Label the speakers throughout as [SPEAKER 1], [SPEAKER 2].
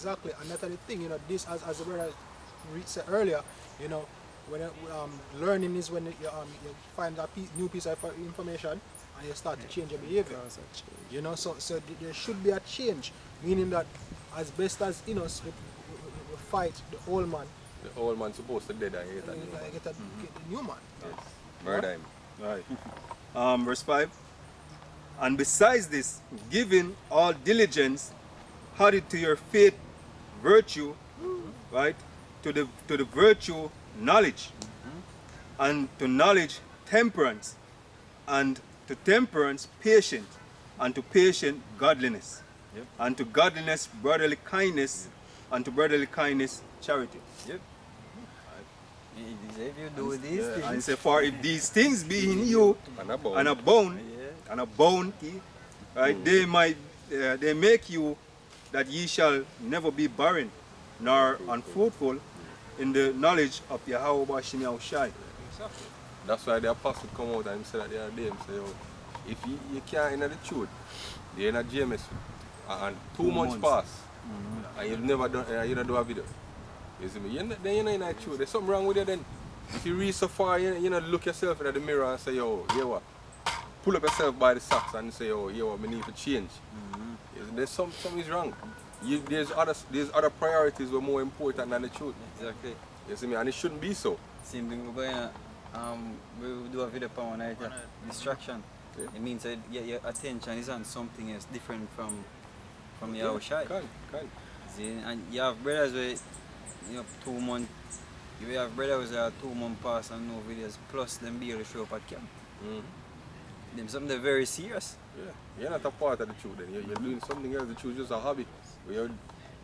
[SPEAKER 1] exactly. And that's the thing, this, as the brother said earlier, when learning is when you find that new piece of information and you start to change your behavior. So there should be a change, meaning that as best as we fight the old man.
[SPEAKER 2] The old man supposed to dead and get a new man.
[SPEAKER 1] Get the new man.
[SPEAKER 2] Yes. Murder him.
[SPEAKER 3] Right. Verse 5. And besides this, giving all diligence, added to your faith virtue, right? To the virtue knowledge, and to knowledge temperance, and to temperance patience, and to patience godliness, and to godliness brotherly kindness, and to brotherly kindness charity.
[SPEAKER 4] If you do these
[SPEAKER 3] And
[SPEAKER 4] things,
[SPEAKER 3] say, for if these things be in you and abound, right, they make you that ye shall never be barren nor unfruitful in the knowledge of Yahweh Bashim Yahushai.
[SPEAKER 2] That's why the apostle come out and said that the other day, say, if you can't enter the truth, you're in a GMS and 2 months pass and you've never done, you don't do a video. You see me? Then you're not in the truth. There's something wrong with you then. If you reach so far, you know, look yourself in the mirror and say, yo, what? Pull up yourself by the socks and say, oh, what, I need to change. There's something's wrong. There's other priorities were more important than the truth.
[SPEAKER 4] exactly.
[SPEAKER 2] You see me? And it shouldn't be so.
[SPEAKER 4] Same thing we're going to, we do a video for one night, distraction.
[SPEAKER 2] Yeah.
[SPEAKER 4] It means that your attention is on something else different from your shy.
[SPEAKER 2] Can.
[SPEAKER 4] See, and you have brothers where 2 months, you have brothers that are 2 months past and no videos, plus them be able to show up at camp. Them something they're very serious.
[SPEAKER 2] Yeah, you're not a part of the truth then. You're doing something else. The truth is just a hobby. Where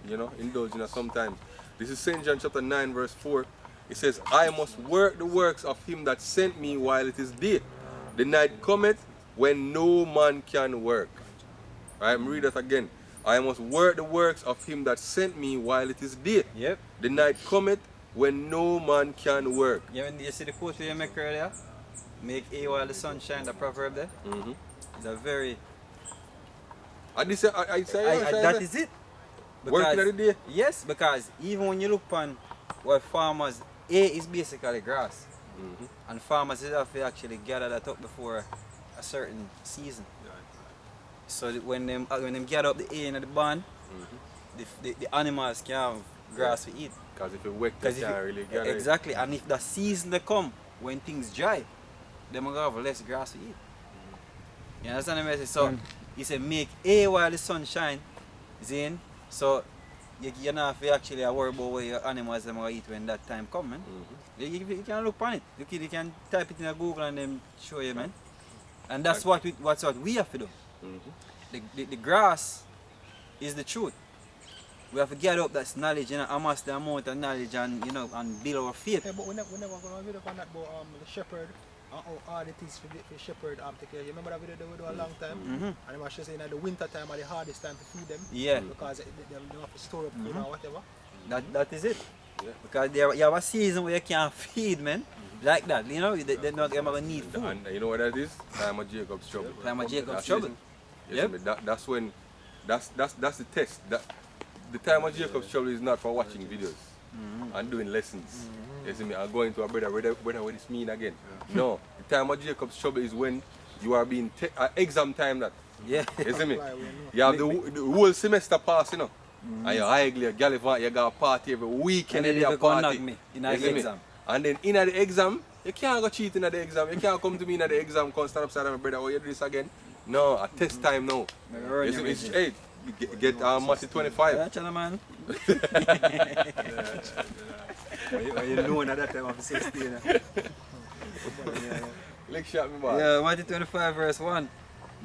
[SPEAKER 2] you're, indulging us sometimes. This is St. John chapter 9 verse 4. It says, I must work the works of him that sent me while it is day. The night cometh when no man can work. Right, I'm read that again. I must work the works of him that sent me while it is day.
[SPEAKER 4] Yep.
[SPEAKER 2] The night cometh when no man can work.
[SPEAKER 4] Yeah, when you see the quote we make earlier, make A while the sun shine, the proverb there. It's a very...
[SPEAKER 2] And this,
[SPEAKER 4] that is it.
[SPEAKER 2] Working at the day?
[SPEAKER 4] Yes, because even when you look on what farmers, A is basically grass. And farmers have to actually gather that up before a certain season. So that when them gather up the A in the barn, the animals can have grass to eat.
[SPEAKER 2] Because if it wet, they can't really gather it.
[SPEAKER 4] Exactly, and if the season they come, when things dry, they're going to have less grass to eat. You understand what I mean? So, he said make A while the sun shine, Zane. So, you're not have to actually worry about what your animals are going to eat when that time comes, man. You can look on it. You can type it in Google and then show you, man. And that's what we have to do. The grass is the truth. We have to get up that knowledge, amass the amount of knowledge and and build our faith.
[SPEAKER 1] Yeah, but we're never going to video on that about the shepherd and how hard it is for the shepherd take care. You remember that video they will do a long time? And they must say in the winter time are the hardest time to feed them.
[SPEAKER 4] Yeah.
[SPEAKER 1] Because they have to store up food or whatever.
[SPEAKER 4] That is it.
[SPEAKER 2] Yeah.
[SPEAKER 4] Because you have a season where you can't feed, man. Like that, they're not going to need food.
[SPEAKER 2] And you know what that is? Time of Jacob's trouble.
[SPEAKER 4] Time of Jacob's trouble.
[SPEAKER 2] Yes, that's when, that's the test. The time of Jacob's trouble is not for watching videos and doing lessons. You see me? I'm going to a brother, what this mean again? No, the time of Jacob's trouble is when you are being exam time that.
[SPEAKER 4] Yeah.
[SPEAKER 2] You see me? You have the whole semester pass, and you're ugly, you gallivant, you got a party every weekend,
[SPEAKER 4] And then
[SPEAKER 2] you
[SPEAKER 4] they go knock me in the exam.
[SPEAKER 2] And then in the exam, you can't go cheat in the exam. You can't come to me in the exam, come stand upside of my brother, oh, you do this again? No, a test time now. Hey, get Matthew 25.
[SPEAKER 4] Yeah, channel, man.
[SPEAKER 3] You know at that time of 16.
[SPEAKER 2] Look shot me, boy.
[SPEAKER 4] Yeah, Matthew 25 verse 1.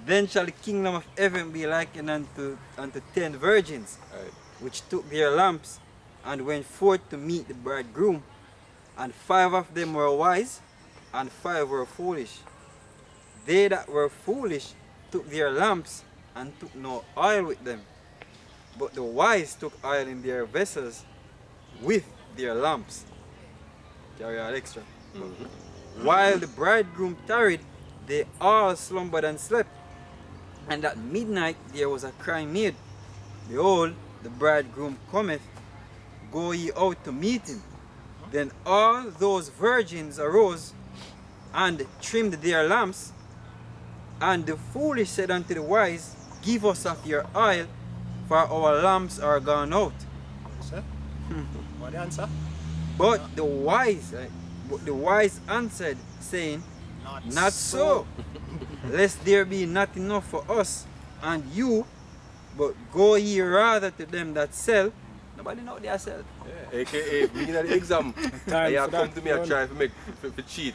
[SPEAKER 4] Then shall the kingdom of heaven be likened unto 10 virgins, which took their lamps and went forth to meet the bridegroom. And 5 of them were wise, and 5 were foolish. They that were foolish took their lamps and took no oil with them. But the wise took oil in their vessels with their lamps. Carry out extra. While the bridegroom tarried, they all slumbered and slept. And at midnight there was a cry made, Behold, the bridegroom cometh, go ye out to meet him. Then all those virgins arose and trimmed their lamps. And the foolish said unto the wise, give us of your oil, for our lamps are gone out.
[SPEAKER 1] Sir? What the answer?
[SPEAKER 4] But the wise answered, saying, not so, lest there be not enough for us and you, but go ye rather to them that sell. Nobody know they sell.
[SPEAKER 2] Yeah. AKA, me in the exam, and you come to me and try to cheat.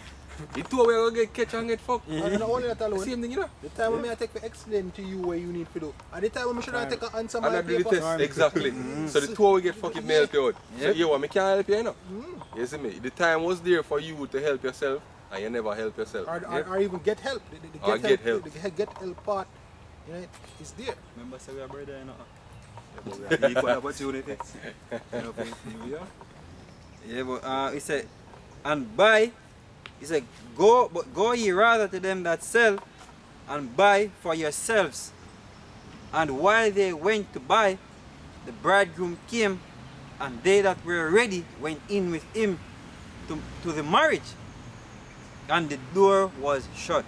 [SPEAKER 2] You two we gonna get catch and get fucked.
[SPEAKER 1] And not only that alone,
[SPEAKER 2] Same thing, you know.
[SPEAKER 1] the time when I take to explain to you what you need to do, and the time when I should have take an answer
[SPEAKER 2] And
[SPEAKER 1] my
[SPEAKER 2] I do the
[SPEAKER 1] paper.
[SPEAKER 2] test, exactly. So the two we get fucking me help you out. So you want me can't help you, you know. You see me? The time was there for you to help yourself, and you never help yourself.
[SPEAKER 1] Or even get help. The
[SPEAKER 2] Or get help.
[SPEAKER 1] The get help part, you know, is there.
[SPEAKER 3] Remember, say we are brother, you know. Yeah, but we have equal opportunity. You know, for you,
[SPEAKER 4] Yeah, but he said, and buy, he said, go ye rather to them that sell, and buy for yourselves. And while they went to buy, the bridegroom came, and they that were ready went in with him to the marriage, and the door was shut.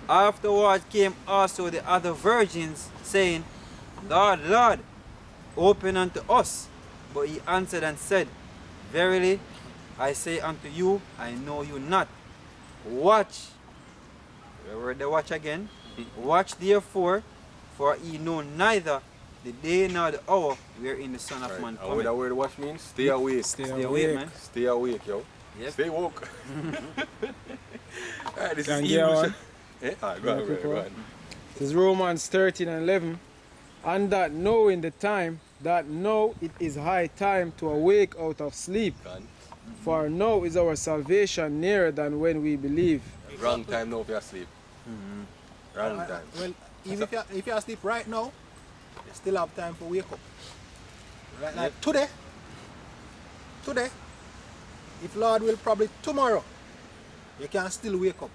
[SPEAKER 4] Afterward came also the other virgins, saying, Lord, Lord, open unto us. But he answered and said, verily, I say unto you, I know you not. Watch. Remember the watch again. Watch therefore, for ye know neither the day nor the hour wherein the Son of Man
[SPEAKER 2] And what
[SPEAKER 4] cometh.
[SPEAKER 2] that word watch means? Stay awake.
[SPEAKER 4] Stay awake, man.
[SPEAKER 2] Stay awake, yo.
[SPEAKER 4] Yep.
[SPEAKER 2] Stay woke. Alright, this
[SPEAKER 5] Can
[SPEAKER 2] is
[SPEAKER 5] I get
[SPEAKER 2] Hebrews.
[SPEAKER 5] one?
[SPEAKER 2] Alright, go on, go on.
[SPEAKER 5] This is Romans 13:11. And that knowing the time, that now it is high time to awake out of sleep.
[SPEAKER 2] Go on.
[SPEAKER 5] For now is our salvation nearer than when we believe.
[SPEAKER 2] Wrong time now if you're asleep. Wrong time.
[SPEAKER 1] Well, even if you're asleep right now, you still have time to wake up. Right? Like today, if Lord will, probably tomorrow, you can still wake up.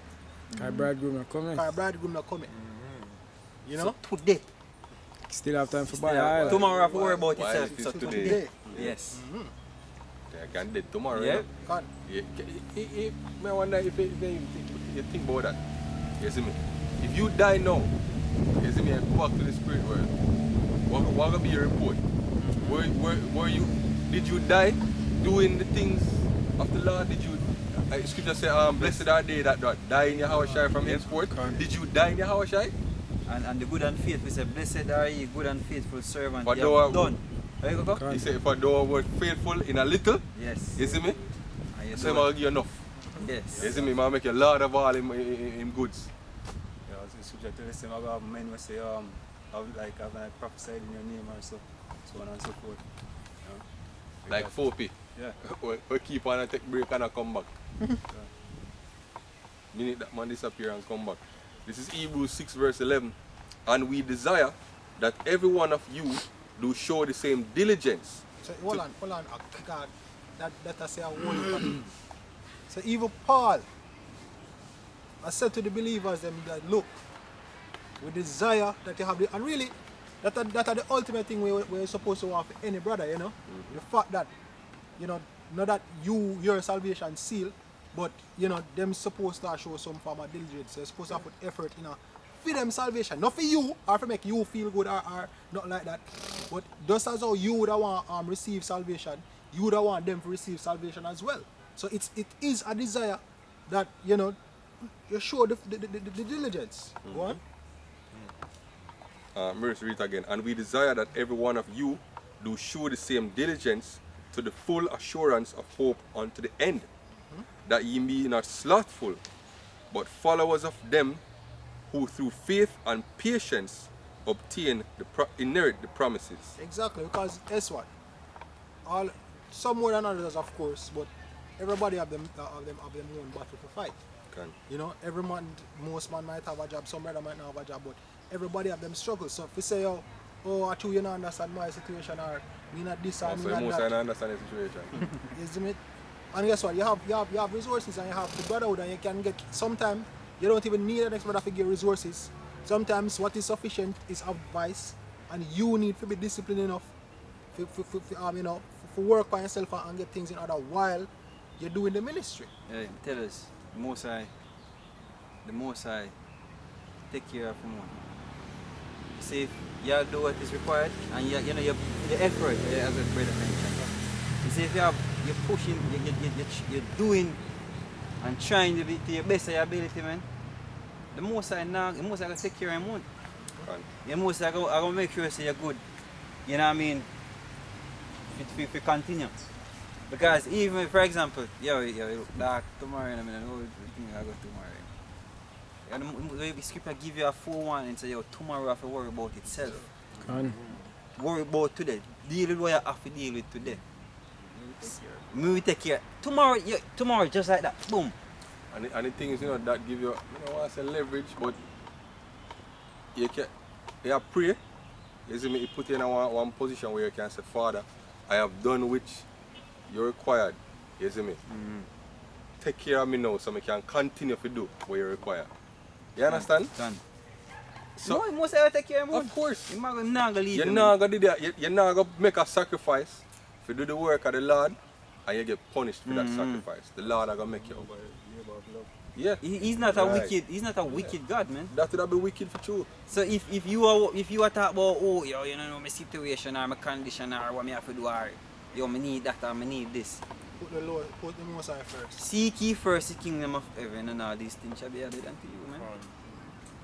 [SPEAKER 5] Our bridegroom are coming.
[SPEAKER 1] Our bridegroom not coming. You know?
[SPEAKER 4] So today.
[SPEAKER 5] Still have time for buy
[SPEAKER 4] Yeah,
[SPEAKER 5] oil.
[SPEAKER 4] tomorrow have to worry about
[SPEAKER 2] Why
[SPEAKER 4] yourself.
[SPEAKER 2] if it's
[SPEAKER 4] So
[SPEAKER 2] today?
[SPEAKER 4] today. Yes.
[SPEAKER 2] I can do it tomorrow.
[SPEAKER 4] Yeah.
[SPEAKER 2] You know?
[SPEAKER 1] God.
[SPEAKER 2] I wonder if you think about that. You see me? If you die now, you see me, and go back to the spirit world, what gonna be your report? Were you, did you die doing the things of the Lord? Did you, scripture say, blessed are they that die in your house shy from henceforth. Did you die in your house shy?
[SPEAKER 4] And the good and faithful say, blessed are ye, good and faithful servant.
[SPEAKER 2] But
[SPEAKER 4] You
[SPEAKER 2] thou
[SPEAKER 4] have done. There you go.
[SPEAKER 2] He said, for thou were faithful in a little,
[SPEAKER 4] Yes.
[SPEAKER 2] you see me?
[SPEAKER 4] And you
[SPEAKER 2] So I'm
[SPEAKER 4] do it.
[SPEAKER 2] gonna give you enough.
[SPEAKER 4] Yes.
[SPEAKER 2] You see me? Man, make you Lord of all in goods.
[SPEAKER 3] Yeah, it's subject to the same about men who say, have like prophesied in your name or so on and so forth. You know?
[SPEAKER 2] Like 4P.
[SPEAKER 3] Yeah.
[SPEAKER 2] We keep on and take break and I come back. Minute that man disappear and come back. This is Hebrews 6 verse 11. And we desire that every one of you do show the same diligence.
[SPEAKER 1] So hold on. God, that I say a whole So even Paul, I said to the believers them that look, we desire that you have the, and really that are the ultimate thing we're supposed to have for any brother, you know. The fact that, you know, not that your salvation seal, but you know, them supposed to show some form of diligence. They're supposed to put effort in for them salvation. Not for you or for make you feel good or not like that. But just as how you would want receive salvation, you would want them to receive salvation as well. So it is a desire that, you know, you show the diligence. Go on.
[SPEAKER 2] Verse read again. And we desire that every one of you do show the same diligence to the full assurance of hope unto the end, that ye be not slothful, but followers of them who through faith and patience inherit the promises.
[SPEAKER 1] Exactly, because guess what? Some more than others, of course, but everybody have them own battle to fight.
[SPEAKER 2] Okay.
[SPEAKER 1] You know, every man, most man might have a job, some brother might not have a job, but everybody have them struggles. So if you say, I too you don't understand my situation, or me not this or me
[SPEAKER 2] So
[SPEAKER 1] not
[SPEAKER 2] most
[SPEAKER 1] that.
[SPEAKER 2] I understand the situation.
[SPEAKER 1] Isn't it? And guess what? You have resources and you have the brotherhood, and you can get, sometimes you don't even need an next brother to give resources. Sometimes what is sufficient is advice, and you need to be disciplined enough for work by yourself and get things in order while you're doing the ministry.
[SPEAKER 4] Yeah, tell us, the Most High, take care of him. You see, if you do what is required, and you the effort, as the brother mentioned. You see, if you're pushing, you're doing and trying to be to your best of your ability, man, the Most High gonna take care of him, man. The Most High gonna make sure you're good. You know what I mean? If you continue. Because even, for example, dark tomorrow, I mean, I know I go tomorrow. And the scripture give you a 4-1 and say, tomorrow you have to worry about itself. Worry about today. Deal with what you have to deal with today. We take care. Tomorrow just like that. Boom.
[SPEAKER 2] And the thing is, that give you, I want to say leverage, but you pray. You see me, you put you in one position where you can say, Father, I have done which you're required. You see me? Take care of me now so I can continue to do what you require. You understand?
[SPEAKER 4] Done.
[SPEAKER 2] So,
[SPEAKER 4] No, you must ever take care of him.
[SPEAKER 2] of course.
[SPEAKER 4] You're not gonna leave
[SPEAKER 2] You're
[SPEAKER 4] him.
[SPEAKER 2] not going to do that. You're not going to make a sacrifice to do the work of the Lord and you get punished for that sacrifice. The Lord is going to make you. Yeah.
[SPEAKER 4] He's not a
[SPEAKER 2] Right.
[SPEAKER 4] wicked. He's not a wicked God, man.
[SPEAKER 2] That would be wicked for you.
[SPEAKER 4] So if you are talking about my situation or my condition or what I have to do or I need that or I need this.
[SPEAKER 1] Put the Most High first.
[SPEAKER 4] Seek ye first the kingdom of heaven and all these things shall be added unto you, man.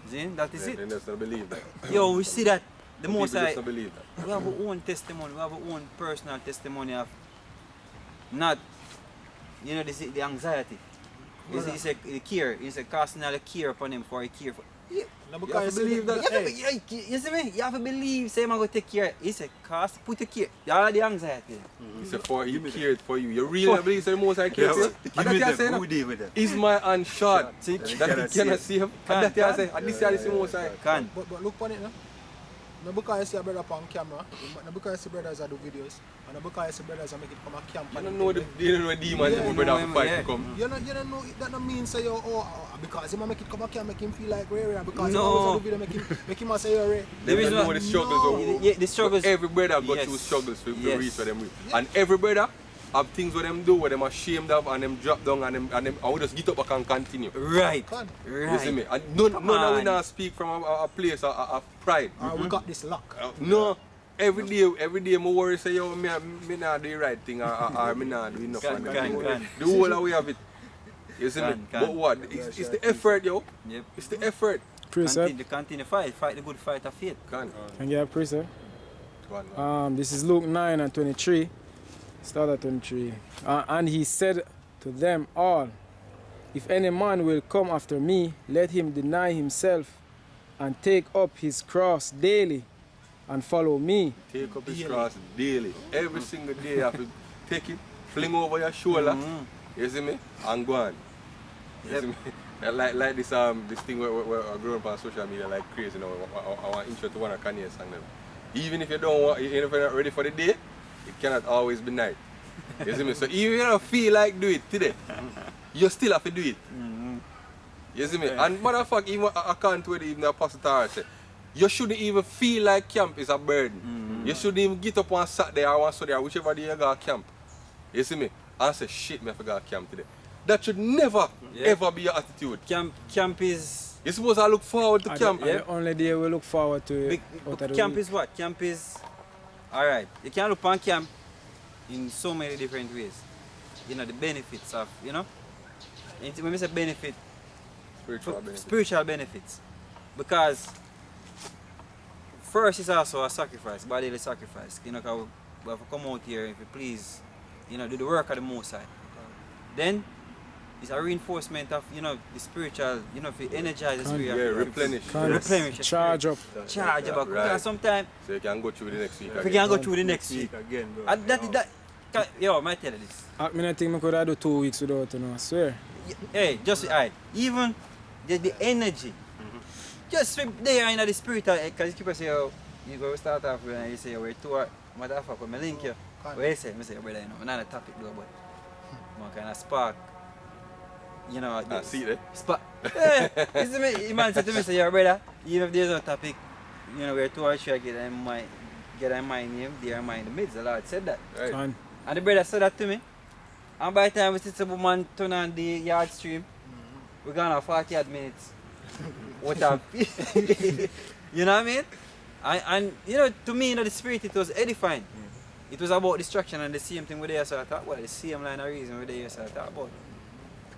[SPEAKER 4] See, that is
[SPEAKER 2] They
[SPEAKER 4] it.
[SPEAKER 2] just don't believe that.
[SPEAKER 4] Yo, we see that the
[SPEAKER 2] Some
[SPEAKER 4] Most
[SPEAKER 2] people
[SPEAKER 4] High.
[SPEAKER 2] just don't believe that.
[SPEAKER 4] We have our own testimony, we have our own personal testimony of not, the anxiety. It's a care, it's a casting all the care upon him for a care for.
[SPEAKER 1] Now,
[SPEAKER 2] You
[SPEAKER 1] because
[SPEAKER 2] have to believe that.
[SPEAKER 4] You see me? You have to believe, say I'm going to take care. It's a cast, put a care. All the anxiety.
[SPEAKER 2] He said, for he cared for you. You really believe the Most High cares for you? And that you say,
[SPEAKER 3] with that.
[SPEAKER 2] is my hand short
[SPEAKER 4] See,
[SPEAKER 2] that he cannot save? And that you say, and this is the Most High.
[SPEAKER 4] can.
[SPEAKER 1] But look on it now. Now because you see a brother on camera, now because you see brothers that do videos, and now because you see brothers that make it come a camp.
[SPEAKER 2] You
[SPEAKER 1] and
[SPEAKER 2] don't know the demons
[SPEAKER 1] Yeah,
[SPEAKER 2] the
[SPEAKER 1] you
[SPEAKER 2] brother
[SPEAKER 4] know
[SPEAKER 2] have to
[SPEAKER 4] him,
[SPEAKER 2] fight
[SPEAKER 4] yeah.
[SPEAKER 2] to come.
[SPEAKER 1] You don't know that don't mean say because he make it come a camp make him feel like rare because
[SPEAKER 4] No.
[SPEAKER 1] he always do video make him say you're rare.
[SPEAKER 2] They
[SPEAKER 4] The
[SPEAKER 2] don't
[SPEAKER 4] reason
[SPEAKER 2] know
[SPEAKER 4] why-
[SPEAKER 2] the struggles
[SPEAKER 1] No.
[SPEAKER 2] of
[SPEAKER 4] Yeah, the struggles.
[SPEAKER 2] every brother go
[SPEAKER 4] Yes.
[SPEAKER 2] through struggles to
[SPEAKER 4] Yes.
[SPEAKER 2] reach where them reach. And every brother have things where them do, where them ashamed of and them drop down and we just get up back and continue.
[SPEAKER 4] Right.
[SPEAKER 1] Can.
[SPEAKER 2] You see me?
[SPEAKER 4] Right.
[SPEAKER 2] And none of we
[SPEAKER 4] on.
[SPEAKER 2] not speak from a place of pride.
[SPEAKER 1] We got this luck.
[SPEAKER 2] No. Every day I worry say yo me not do the right thing or me not do enough.
[SPEAKER 4] Can.
[SPEAKER 2] The whole of we have it. You see me?
[SPEAKER 4] Can.
[SPEAKER 2] But what? It's the effort, yo.
[SPEAKER 4] Yep.
[SPEAKER 2] It's the effort.
[SPEAKER 5] Precept.
[SPEAKER 4] Continue fight the good fight of faith.
[SPEAKER 2] Can.
[SPEAKER 5] Can you have precept?
[SPEAKER 2] Go on.
[SPEAKER 5] This is Luke 9 and 23. Start at 23. And he said to them all, if any man will come after me, let him deny himself and take up his cross daily and follow me.
[SPEAKER 2] Take up his cross daily. Every single day you have to take it, fling over your shoulder. You see me? And go on. You see me? Like this thing where I grew up on social media like crazy. I want intro to one of Kanye's song them. Even if you don't want, even if you're not ready for the day, it cannot always be night. You see me? So even if you don't feel like do it today, you still have to do it. You see me? And matter of fact, even I can't wait even the Apostle Tara said, you shouldn't even feel like camp is a burden. You shouldn't even get up on Saturday or on Sunday or whichever day you go to camp. You see me? And say, shit, me I forgot camp today. That should never, ever be your attitude.
[SPEAKER 4] Camp is.
[SPEAKER 2] You're supposed to look forward to camp.
[SPEAKER 5] And the only day we look forward to it.
[SPEAKER 4] Camp is what? Camp is. Alright. You can look on camp in so many different ways. The benefits of, And when we say benefit, spiritual benefits. Because first it's also a sacrifice, bodily sacrifice. 'Cause we have to come out here if you please, do the work of the Most High. Then it's a reinforcement of, the spiritual, if you energize the spirit.
[SPEAKER 2] Yeah, replenish.
[SPEAKER 4] Replenish.
[SPEAKER 5] Charge up.
[SPEAKER 4] Charge up.
[SPEAKER 2] Right.
[SPEAKER 4] Because sometimes
[SPEAKER 2] So you can go through the next week
[SPEAKER 4] we
[SPEAKER 2] again.
[SPEAKER 4] can go through the next week.
[SPEAKER 3] again, bro.
[SPEAKER 4] And yo, I tell you this.
[SPEAKER 5] I think I could do 2 weeks without it, I swear.
[SPEAKER 4] Hey, just alright. Even the energy. Just swim there in the spiritual, because people say, you go start off with and you say, we're too hard. Matter of fact, when I link you, what you say? I say, brother, I'm not a topic though, but I'm kind of spark.
[SPEAKER 2] See it.
[SPEAKER 4] Spark. You see me? The man said to me, say, yo, brother, even if there's no topic, we're too hard to get and get a mind in him, there am I in the midst. The Lord said that.
[SPEAKER 2] Right.
[SPEAKER 5] And
[SPEAKER 4] And the brother said that to me. And by the time we see the woman turn on the yard stream, we're gone on 40 odd minutes. What a you know what I mean? And you know, to me, you know, the spirit, it was edifying. It was about distraction, and the same thing with the so I thought, well, the same line of reason with the so I thought about.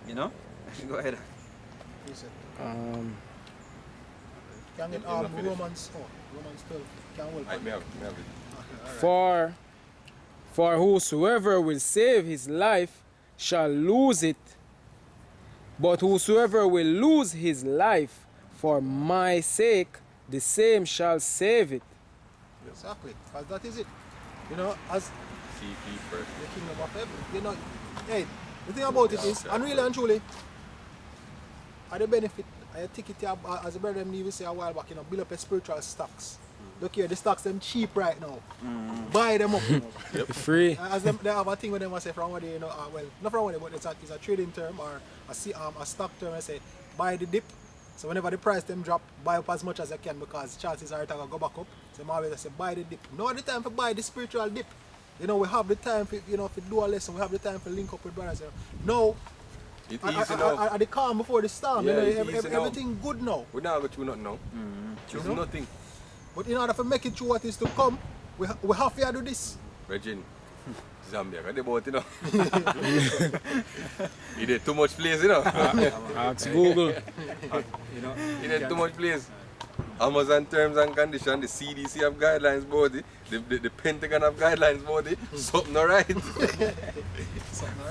[SPEAKER 4] You know? Go ahead.
[SPEAKER 1] Can get
[SPEAKER 2] You're not finished.
[SPEAKER 1] Romans 12. Can hold.
[SPEAKER 2] I may have it.
[SPEAKER 5] for whosoever will save his life shall lose it, but whosoever will lose his life for my sake, the same shall save it.
[SPEAKER 1] Exactly. Because that is it. You know, as
[SPEAKER 2] CP first.
[SPEAKER 1] the kingdom of heaven. You know, hey, the thing about it is, and really and truly, at the benefit, I think it as a brother even say a while back, you know, build up a spiritual stocks. Look here, the stocks them cheap right now. Buy them up. You know.
[SPEAKER 5] Free.
[SPEAKER 1] As them, they have a thing with them I say from one day, you know, well, not from one day, but it's a trading term or a stock term. I say buy the dip. So whenever the price them drop, buy up as much as you can because chances are it will go back up. So I always say buy the dip. Now the time for buy the spiritual dip. You know, we have the time for, you know, for do a lesson. We have the time for link up with brothers. You know.
[SPEAKER 2] It's
[SPEAKER 1] Now,
[SPEAKER 2] easy now.
[SPEAKER 1] at the calm before the storm,
[SPEAKER 2] Yeah,
[SPEAKER 1] you
[SPEAKER 2] it's
[SPEAKER 1] know,
[SPEAKER 2] easy now.
[SPEAKER 1] everything good now.
[SPEAKER 2] We don't go through nothing now. Choose
[SPEAKER 1] You know?
[SPEAKER 2] nothing.
[SPEAKER 1] But in order to make it through what is to come, we have to do this.
[SPEAKER 2] Virgin. Zambia, got the boat, you know. You did too much place, you know.
[SPEAKER 5] Ask Google.
[SPEAKER 3] You know,
[SPEAKER 2] You did too much place. Amazon terms and conditions, the CDC have guidelines about it, the Pentagon have guidelines about it. Something alright.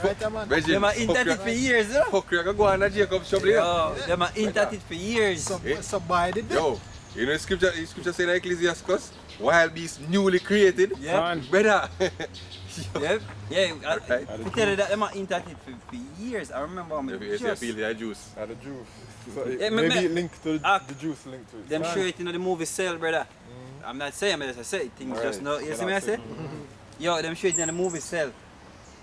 [SPEAKER 1] Right, man?
[SPEAKER 2] Virgin,
[SPEAKER 4] Them are in at it for years, you know?
[SPEAKER 2] fuck you, I go on a Jacob shop here.
[SPEAKER 4] Oh, them are in at it for years.
[SPEAKER 1] So buy the dip.
[SPEAKER 2] Yo, you know the scripture saying in Ecclesiastes, while beast newly created,
[SPEAKER 4] Yeah.
[SPEAKER 2] better.
[SPEAKER 4] Yeah, yeah.
[SPEAKER 2] Right.
[SPEAKER 4] I tell you that them are in at it for years. I remember when
[SPEAKER 2] If
[SPEAKER 4] we
[SPEAKER 2] you
[SPEAKER 4] just
[SPEAKER 2] feel the juice.
[SPEAKER 6] The juice. So it,
[SPEAKER 4] Yeah,
[SPEAKER 6] maybe
[SPEAKER 4] me-
[SPEAKER 6] it linked to
[SPEAKER 4] Ah,
[SPEAKER 6] the juice linked to it.
[SPEAKER 4] them show it in the movie Cell, brother. I'm not saying, but as I say, things
[SPEAKER 6] Alright,
[SPEAKER 4] just know. You see
[SPEAKER 6] then
[SPEAKER 4] me I
[SPEAKER 6] I'll
[SPEAKER 4] say?
[SPEAKER 6] say.
[SPEAKER 4] Yo, them show it in the movie Cell.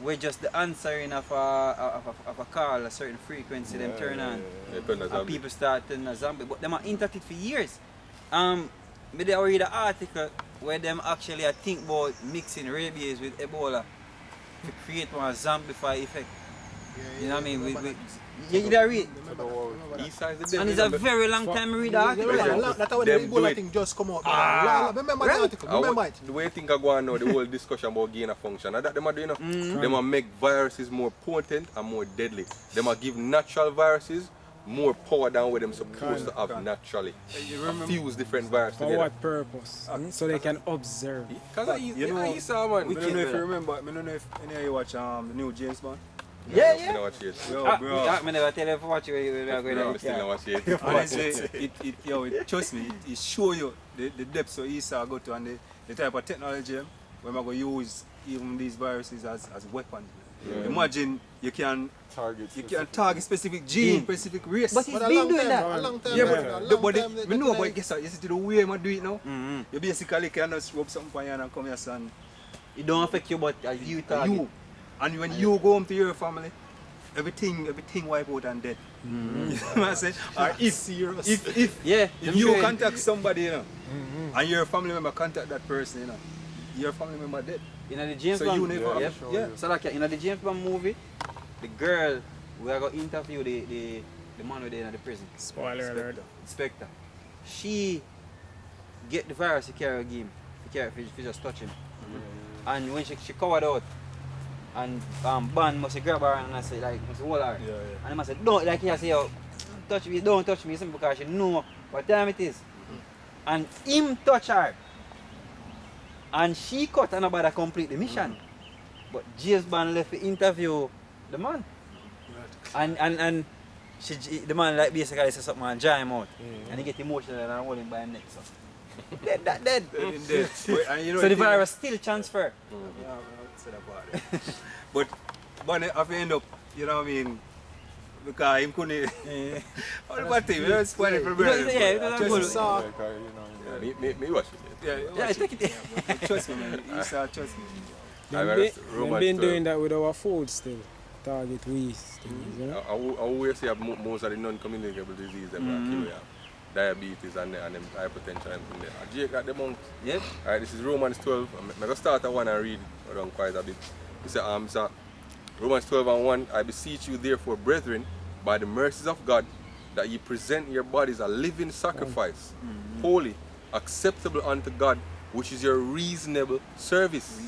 [SPEAKER 4] Where just the answering of a call, a certain frequency, them turn on.
[SPEAKER 2] They turn as
[SPEAKER 4] And
[SPEAKER 2] zombie.
[SPEAKER 4] people start turning a zombie. But them are in at it for years. Me they read an article where them actually I think about mixing rabies with Ebola to create one zombify effect. You know what I mean? You did read.
[SPEAKER 2] East side is the
[SPEAKER 4] And it's
[SPEAKER 2] devil.
[SPEAKER 4] a very long time to read the
[SPEAKER 1] Yeah,
[SPEAKER 4] article.
[SPEAKER 1] that's how the
[SPEAKER 2] Them do
[SPEAKER 1] Ebola
[SPEAKER 2] it.
[SPEAKER 1] thing just come out.
[SPEAKER 4] Ah,
[SPEAKER 1] Remember
[SPEAKER 4] right?
[SPEAKER 1] the article? Remember it?
[SPEAKER 2] The way things are going now, the whole discussion about gain of function, and that them are doing, them are make viruses more potent and more deadly. Them are give natural viruses more power than what them supposed to have naturally. Fuse different viruses
[SPEAKER 5] For
[SPEAKER 2] together.
[SPEAKER 5] what purpose? So they can observe.
[SPEAKER 2] Because
[SPEAKER 3] You know,
[SPEAKER 2] I saw, man.
[SPEAKER 3] I don't know if you remember, I don't know if any of you watch the new James Bond.
[SPEAKER 4] Yeah,
[SPEAKER 2] You know
[SPEAKER 4] yeah.
[SPEAKER 2] what it.
[SPEAKER 3] Yo, bro.
[SPEAKER 4] Me never tell you for what you are going
[SPEAKER 2] No,
[SPEAKER 4] to
[SPEAKER 2] still know what it.
[SPEAKER 3] Honestly, trust me, it show you the depths of Esau go to and the type of technology where we're going to use even these viruses as weapons.
[SPEAKER 2] Yeah.
[SPEAKER 3] Imagine you can
[SPEAKER 6] Target.
[SPEAKER 3] target specific gene, specific race.
[SPEAKER 4] But
[SPEAKER 1] But
[SPEAKER 4] he's been doing that.
[SPEAKER 1] A long time.
[SPEAKER 3] yeah,
[SPEAKER 1] a long
[SPEAKER 3] but
[SPEAKER 1] time,
[SPEAKER 3] we know, but guess what? You see to the way I do it now.
[SPEAKER 4] Mm-hmm.
[SPEAKER 3] You basically can just rub something on you and come here and
[SPEAKER 4] It don't affect you, but you target.
[SPEAKER 3] you. And when you go home to your family, everything wipe out and dead. You know what I'm saying? Or
[SPEAKER 1] Serious.
[SPEAKER 3] if
[SPEAKER 4] Yeah,
[SPEAKER 3] If you contact somebody, you know, and your family member contact that person, you know, your family member dead.
[SPEAKER 4] in the James
[SPEAKER 3] So
[SPEAKER 4] Bond,
[SPEAKER 3] you never
[SPEAKER 4] yeah,
[SPEAKER 3] have to show you.
[SPEAKER 4] So like in the James Bond movie, the girl we are gonna interview the man with in the prison,
[SPEAKER 5] Spoiler alert.
[SPEAKER 4] Inspector. She get the virus to carry a game, if you just touch him. And when she covered out, and Bond must grab her and I say like must hold her.
[SPEAKER 3] Yeah.
[SPEAKER 4] And he must say don't like he say yo, touch me, don't touch me, simply because she know what time it is. And him touch her. And she cut and nobody complete the mission. But James Bond left to interview the man. And the man like basically say something and dry him out. And he get emotional and hold him by the neck. So dead, that dead.
[SPEAKER 3] Dead. And you know
[SPEAKER 4] So the
[SPEAKER 3] thing-
[SPEAKER 4] virus still transfer.
[SPEAKER 3] Yeah, I said about it. But I end up, you know what I mean? Because him couldn't. All the bad thing, you know, it's funny for me.
[SPEAKER 4] Yeah, it was
[SPEAKER 3] Just
[SPEAKER 4] good.
[SPEAKER 3] saw.
[SPEAKER 2] Me watch it.
[SPEAKER 3] Yeah,
[SPEAKER 4] Yeah, take it.
[SPEAKER 3] trust me, man. You saw, trust me.
[SPEAKER 5] They've been doing that with our food still. Target weeds, things, you know.
[SPEAKER 2] I always say most of the non-communicable diseases that will kill you. diabetes and them hypertension and thing there. Jake got the monks.
[SPEAKER 4] Yep.
[SPEAKER 2] Alright, this is Romans 12. I'm going to start at 1 and read around quite a bit. It says, so Romans 12 and 1, I beseech you therefore, brethren, by the mercies of God, that ye present your bodies a living sacrifice, holy, acceptable unto God, which is your reasonable service.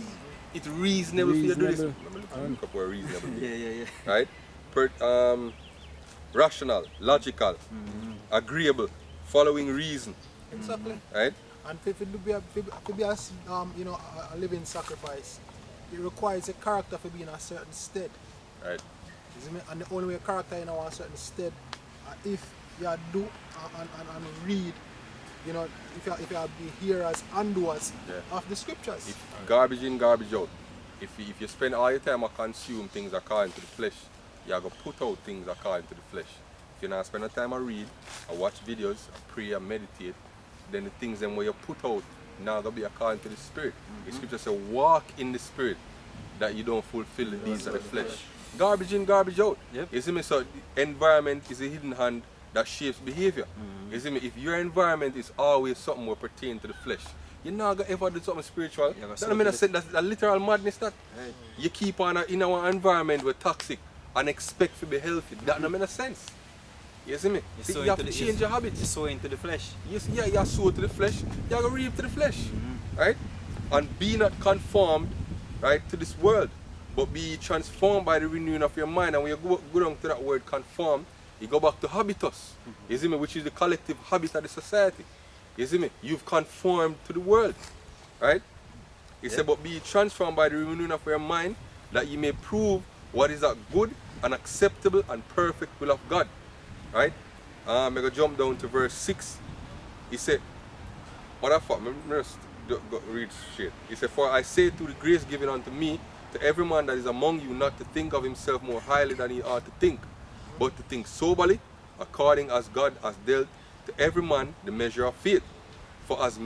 [SPEAKER 2] It's reasonable for you to do this. Look up what reasonable means.
[SPEAKER 4] Yeah.
[SPEAKER 2] Right? Rational, logical, agreeable, following reason.
[SPEAKER 1] Exactly.
[SPEAKER 2] Right?
[SPEAKER 1] And to be a living sacrifice, it requires a character to be in a certain state.
[SPEAKER 2] Right.
[SPEAKER 1] And the only way a character in a certain state, if you do and read, if you be hearers and doers of the scriptures.
[SPEAKER 2] If garbage in, garbage out. If you spend all your time to consume things according to the flesh, you're going to put out things according to the flesh. If you not spend the time to read, or watch videos, or pray, or meditate, then the things then where you put out now going to be according to the Spirit. The scripture says, walk in the Spirit, that you don't fulfill the deeds of the flesh. Garbage in, garbage out.
[SPEAKER 4] Yep.
[SPEAKER 2] You see me? So the environment is a hidden hand that shapes behavior. You see me? If your environment is always something more pertaining to the flesh, you're not going to ever do something spiritual. That mean that's a literal madness that.
[SPEAKER 4] Right.
[SPEAKER 2] You keep on in our environment where toxic and expect to be healthy. That don't make sense. You see me? You have to change your habits.
[SPEAKER 4] You sow into the flesh.
[SPEAKER 2] Yes, yeah, you sow to the flesh, you're going to reap to the flesh. Right? And be not conformed, right, to this world, but be transformed by the renewing of your mind. And when you go down to that word conform, you go back to habitus. You see me? Which is the collective habit of the society. You see me? You've conformed to the world. Right? He said, but be transformed by the renewing of your mind, that you may prove what is that good and acceptable and perfect will of God. Right? I'm going to jump down to verse 6. He said, what I thought, go read straight. He said, for I say to the grace given unto me, to every man that is among you, not to think of himself more highly than he ought to think, but to think soberly, according as God has dealt to every man the measure of faith. For as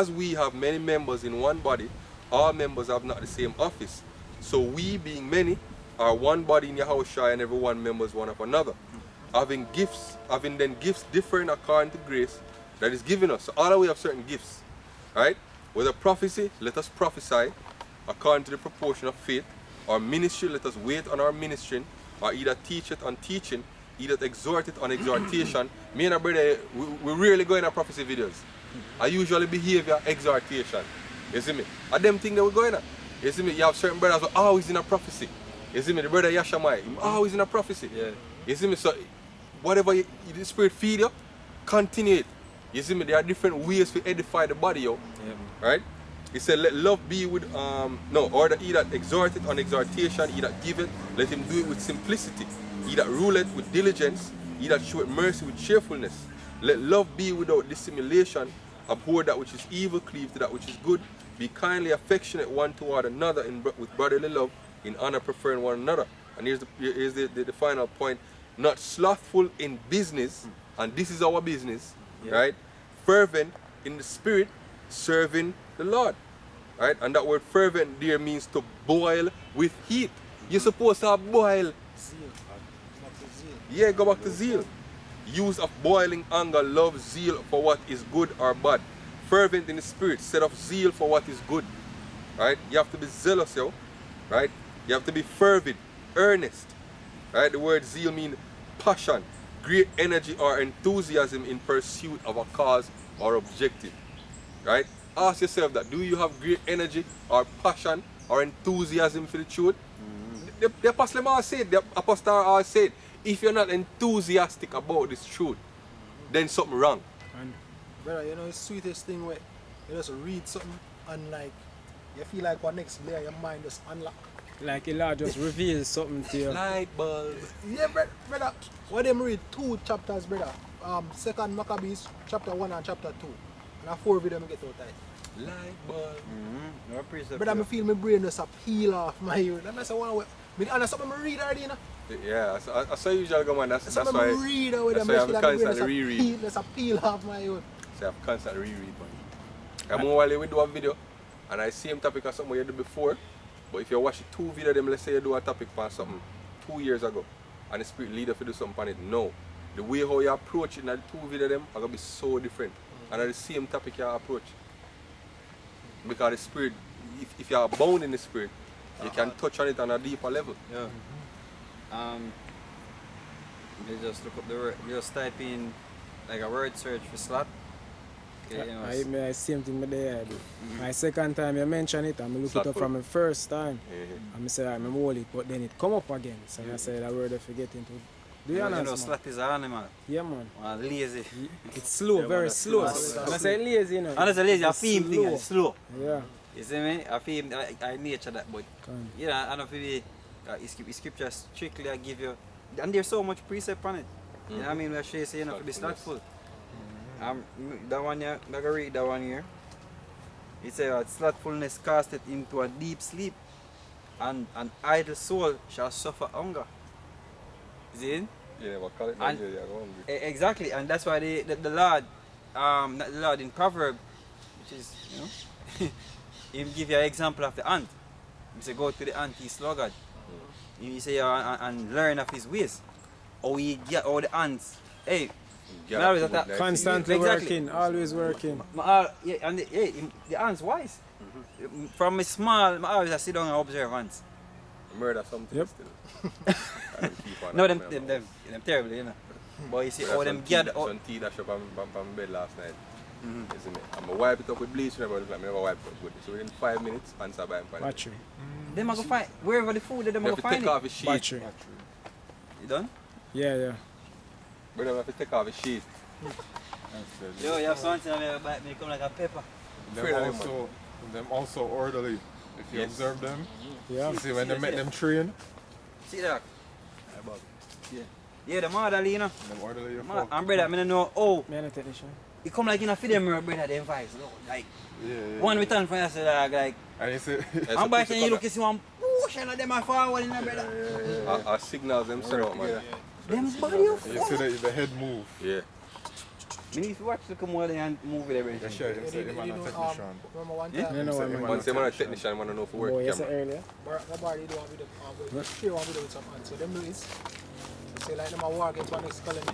[SPEAKER 2] we have many members in one body, all members have not the same office. So we, being many, are one body in Yahushua, and every one members one of another. Having then gifts differing according to grace that is given us. So all of we have certain gifts. Right? Whether prophecy, let us prophesy according to the proportion of faith. Or ministry, let us wait on our ministering. Or either teach it on teaching, either exhort it on exhortation. Me and a brother, we rarely go in our prophecy videos. I usually behavior exhortation. You see me? And them things that we're going on. You see me? You have certain brothers who are always in a prophecy. You see me? The brother Yashamai, always in a prophecy.
[SPEAKER 4] Yeah.
[SPEAKER 2] You see me? So whatever the Spirit feed you, continue it. You see me? There are different ways to edify the body, yo.
[SPEAKER 4] Yeah.
[SPEAKER 2] Right? He said, let love be with, or that he that exhort it on exhortation, he that give it, let him do it with simplicity. He that rule it with diligence, he that show it mercy with cheerfulness. Let love be without dissimulation, abhor that which is evil, cleave to that which is good. Be kindly affectionate one toward another with brotherly love, in honor preferring one another. And here's the final point. Not slothful in business, and this is our business, right? Fervent in the spirit, serving the Lord. Right? And that word fervent there means to boil with heat. You're supposed to boil.
[SPEAKER 1] Zeal. Back to zeal.
[SPEAKER 2] Yeah, go back to zeal. Use of boiling anger, love, zeal for what is good or bad. Fervent in the spirit, set of zeal for what is good. Right? You have to be zealous, yo. Right? You have to be fervent, earnest. Right? The word zeal means passion, great energy or enthusiasm in pursuit of a cause or objective. Right? Ask yourself that. Do you have great energy or passion or enthusiasm for the truth? The apostle all said, the apostle all said, if you're not enthusiastic about this truth, then something wrong.
[SPEAKER 1] And brother, the sweetest thing where you just read something and like you feel like what next layer your mind just unlock.
[SPEAKER 5] Like Allah just reveals something to you.
[SPEAKER 2] Light bulb.
[SPEAKER 1] Yeah, brother. What them read 2 chapters, brother. Second Maccabees, chapter 1 and chapter 2. And a 4 video me get out of it.
[SPEAKER 2] Light bulb.
[SPEAKER 4] No precept.
[SPEAKER 1] But I feel my brain just a peel off my ear. That's one way. And something I read already,
[SPEAKER 2] Yeah, I saw you usually go on. That's
[SPEAKER 1] something
[SPEAKER 2] why.
[SPEAKER 1] I read with
[SPEAKER 2] That's
[SPEAKER 1] them.
[SPEAKER 2] why I have to constantly reread.
[SPEAKER 1] That's a peel off my ear.
[SPEAKER 2] So I have to constantly reread, man. I'm while we do a video, and I same topic as something you did before. But if you watch 2 videos, them let's say you do a topic for something 2 years ago, and the spirit leader for do something on it, no. the way how you approach it in the two videos them are gonna be so different. And at the same topic you approach. Because the spirit, if you are bound in the spirit, you can touch on it on a deeper level.
[SPEAKER 4] Yeah. You just look up the word, you just type in like a word search for slot. Okay, you know,
[SPEAKER 5] I same thing with the do. My second time you mention it, I'm look it up
[SPEAKER 2] Slotful.
[SPEAKER 5] from the first time.
[SPEAKER 2] Yeah.
[SPEAKER 5] I'm say I'm hold it, but then it come up again. So I say that word if you get into. Do you
[SPEAKER 4] you know,
[SPEAKER 5] understand?
[SPEAKER 4] slot is an animal.
[SPEAKER 5] Yeah, man.
[SPEAKER 4] Lazy.
[SPEAKER 5] It's slow,
[SPEAKER 3] Yeah,
[SPEAKER 5] very
[SPEAKER 3] man,
[SPEAKER 5] slow.
[SPEAKER 4] that's
[SPEAKER 5] And I say lazy, you know.
[SPEAKER 4] And it's a lazy, a
[SPEAKER 5] It's
[SPEAKER 4] theme thing, it's slow.
[SPEAKER 5] Yeah.
[SPEAKER 4] You see me? I feel I nature that, but
[SPEAKER 5] Come.
[SPEAKER 4] you know, I don't feel scripture strictly I give you, and there's so much precept on it. You know what I mean? Where she say, you know, to be slothful. That one here, I can read that one here. It says, slothfulness casteth into a deep sleep, and an idle soul shall suffer hunger. Is it?
[SPEAKER 2] You never call it
[SPEAKER 4] And-
[SPEAKER 2] Nigeria, you're hungry.
[SPEAKER 4] Exactly, and that's why the Lord, not the Lord in Proverb, which is, you know, he give you an example of the ant. He say, go to the ant, he's sluggard. He say, and learn of his ways. Or he get all the ants. Hey,
[SPEAKER 2] Get
[SPEAKER 4] now
[SPEAKER 2] up
[SPEAKER 4] is
[SPEAKER 2] to
[SPEAKER 4] that-
[SPEAKER 2] good night.
[SPEAKER 5] Constantly
[SPEAKER 4] Exactly.
[SPEAKER 5] working, always working.
[SPEAKER 4] yeah, and the ants wise. From a small, I always sit down and observe ants.
[SPEAKER 2] Murder something
[SPEAKER 5] Yep.
[SPEAKER 2] still. And keep on
[SPEAKER 4] No,
[SPEAKER 2] that,
[SPEAKER 4] them
[SPEAKER 2] man.
[SPEAKER 4] terrible, you know. But you see,
[SPEAKER 2] That's
[SPEAKER 4] all them
[SPEAKER 2] some tea-
[SPEAKER 4] gather.
[SPEAKER 2] some tea that shop on bed last night. Isn't it? I'm gonna wipe it up with bleach, but I never wipe it up with it. So within 5 minutes, ants are buying for it.
[SPEAKER 5] Battery.
[SPEAKER 4] Them I go find wherever the food, them
[SPEAKER 2] You
[SPEAKER 4] I go
[SPEAKER 2] have to
[SPEAKER 4] find
[SPEAKER 2] take
[SPEAKER 4] it.
[SPEAKER 2] off his sheet.
[SPEAKER 5] Battery.
[SPEAKER 4] You done?
[SPEAKER 5] Yeah.
[SPEAKER 2] Brother, you have to take off his sheet.
[SPEAKER 4] Yo, you have something that may come like a pepper.
[SPEAKER 2] Afraid of
[SPEAKER 6] Them also orderly. If you
[SPEAKER 2] Yes.
[SPEAKER 6] observe them,
[SPEAKER 5] Yeah.
[SPEAKER 6] you see when they
[SPEAKER 4] Yes,
[SPEAKER 6] make
[SPEAKER 4] yes.
[SPEAKER 6] them train,
[SPEAKER 4] See that? Yeah, the motherly, you know.
[SPEAKER 6] them orderly you
[SPEAKER 4] Ma,
[SPEAKER 6] fuck.
[SPEAKER 4] and brother, I mean, know, oh,
[SPEAKER 5] Man, a technician.
[SPEAKER 4] it come like in a film, brother, them vibes. You know, like,
[SPEAKER 6] Yeah.
[SPEAKER 4] one return from us, like,
[SPEAKER 6] And you see,
[SPEAKER 2] Yes,
[SPEAKER 4] I'm back
[SPEAKER 2] pussy
[SPEAKER 4] and you
[SPEAKER 2] come
[SPEAKER 4] look, you see one pushing of them are forward, you know, brother.
[SPEAKER 2] Our signals them set out, man.
[SPEAKER 4] Them body of
[SPEAKER 6] you see the head move.
[SPEAKER 2] Yeah.
[SPEAKER 4] Me need to watch the come out and move with
[SPEAKER 6] You
[SPEAKER 4] everything.
[SPEAKER 6] share him say him and a technician.
[SPEAKER 1] remember one
[SPEAKER 4] Yeah?
[SPEAKER 1] time,
[SPEAKER 5] You know what,
[SPEAKER 6] Say,
[SPEAKER 5] man.
[SPEAKER 2] Once I'm a technician, I want to know for work
[SPEAKER 5] Oh, yes,
[SPEAKER 2] camera.
[SPEAKER 5] earlier.
[SPEAKER 1] my body do one with them, share one with them with some ants. So them do is, say like them a war against one next colony.